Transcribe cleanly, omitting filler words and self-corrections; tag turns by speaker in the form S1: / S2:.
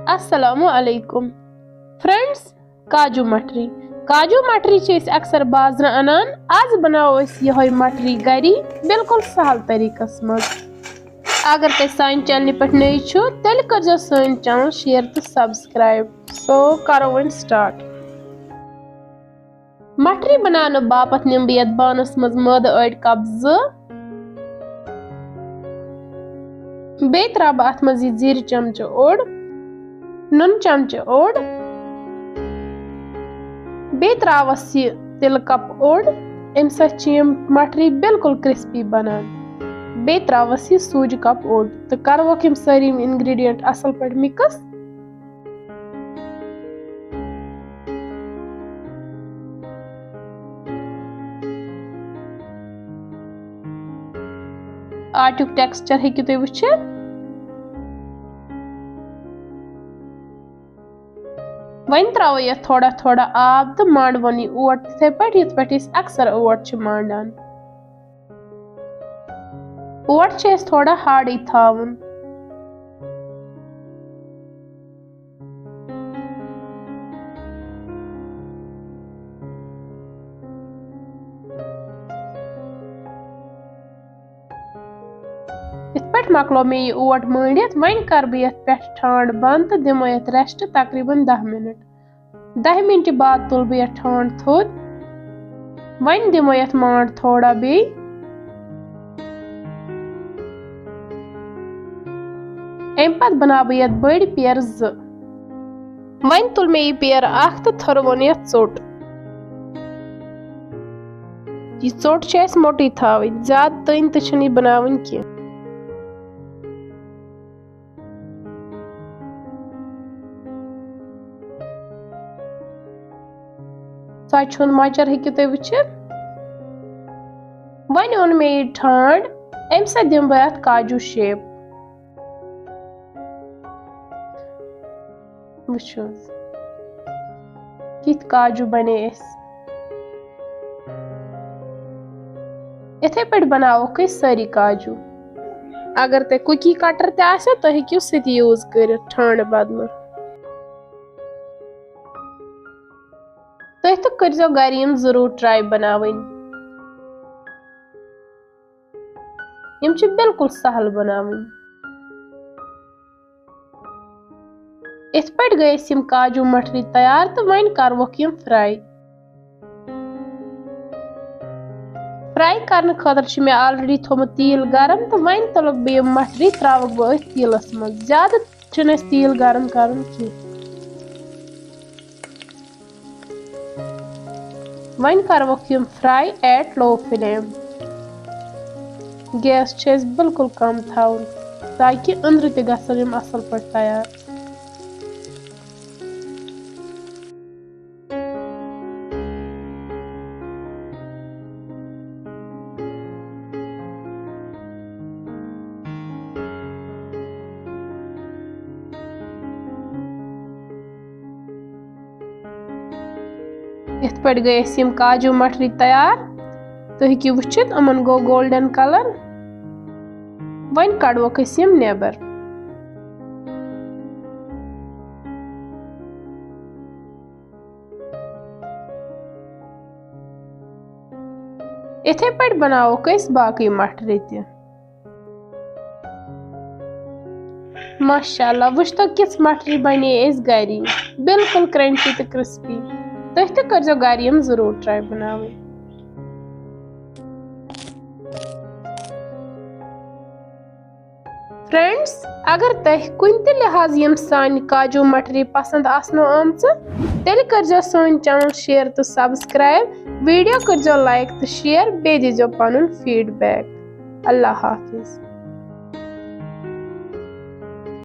S1: अस्सलामु अलैकुम फ्रेंड्स, काजू मटरी अक्सर बाजार अनान। आज बनाओ यह मटरी गरी बिल्कुल सहल तरीकस मज। अगर तुम सान चैनल पे नई छो तेल कर सान चैनल शेयर तो सब्सक्राइब। सो करो वन स्टार्ट। मटरी बनाने बापत निम बह बानस मज मद अड़ कप बे त्रा बह अत मज जीर चमच ओड़ नुन चमच ओड़ बे त्रावस तिल कप ओड़ अम सम मटरी बिल्कुल क्रिस्पी बनान। बे त्रावस सूज कप ओड़ तो करवोक यम सारी इंग्रेडिएंट असल पे मिक्स। आटुक टेक्सचर हेकु तुम वुचित। वन त्राव ये थोड़ा थोड़ा आब तो मांड वनी ओट थे पे यथ पे अक्सर ओट मांडान। ओट थोड़ा हार्ड थावन। इत पे मकलो मे ये ओट मांडित। वन कर बह पे ठांड बंद तो दिमो ये रेस्ट तकरीबन 10 मिनट। 10 मिनट बाद तुल बह ठांड थोद। वन दिमो ये मांड थोड़ा बे। अम पत बना बह बड़ पेर वन तुल मे ये पेर अख तो थरवन ये चोट। यह चोट मोटी थावन, ज्यादा तन तो बनावन की। सच मचर हेकु तुम वुचित। वन ओन मे ये ठांड अम सा दिम बह अत काजू शेप। वुचोस कित काजू बने इथे पे बनाओ सारी काजू। अगर ते कुकी कटर ते तो हेकु सत यूज कर ठांड बदल। तुम तो कर गर जरूर ट्राई बनावन। यम बिल्कुल सहल बनावन। इत पे गए यम काजू मटरी तैयार तो वन करवोक यम फ्राई। फ्राई करने खतर मे ऑलरेडी थोमुत तेल गरम तो वन तुलक बह मटरी त्रावक बह तेलस मज। ज्यादा तेल गरम करन की। वन करवोक यम fry at low flame. Gas बिल्कुल कम थावन ताकि अंदर ते गसन यम असल पे तैयार। इत पे गए यम काजू मटरी तैयार तो हेकु वुचित अमन गो गोल्डन कलर। वन कड़वोक यम नेबर। इथे पे बनाओ बाकी मटरी ते। माशाअल्लाह वुच तो किस मटरी बने गरी बिल्कुल क्रंची तो क्रिस्पी। तुम तो कर गर जरूर ट्राई बनावन। फ्रेंड्स, अगर तुम कुन ते लिहाज यम सान काजू मटरी पसंद आसनो आमच तेल कर सान चैनल शेयर तो सब्सक्राइब। वीडियो कर लाइक तो शेयर बे दीजो पनुन फीडबैक। अल्लाह हाफिज।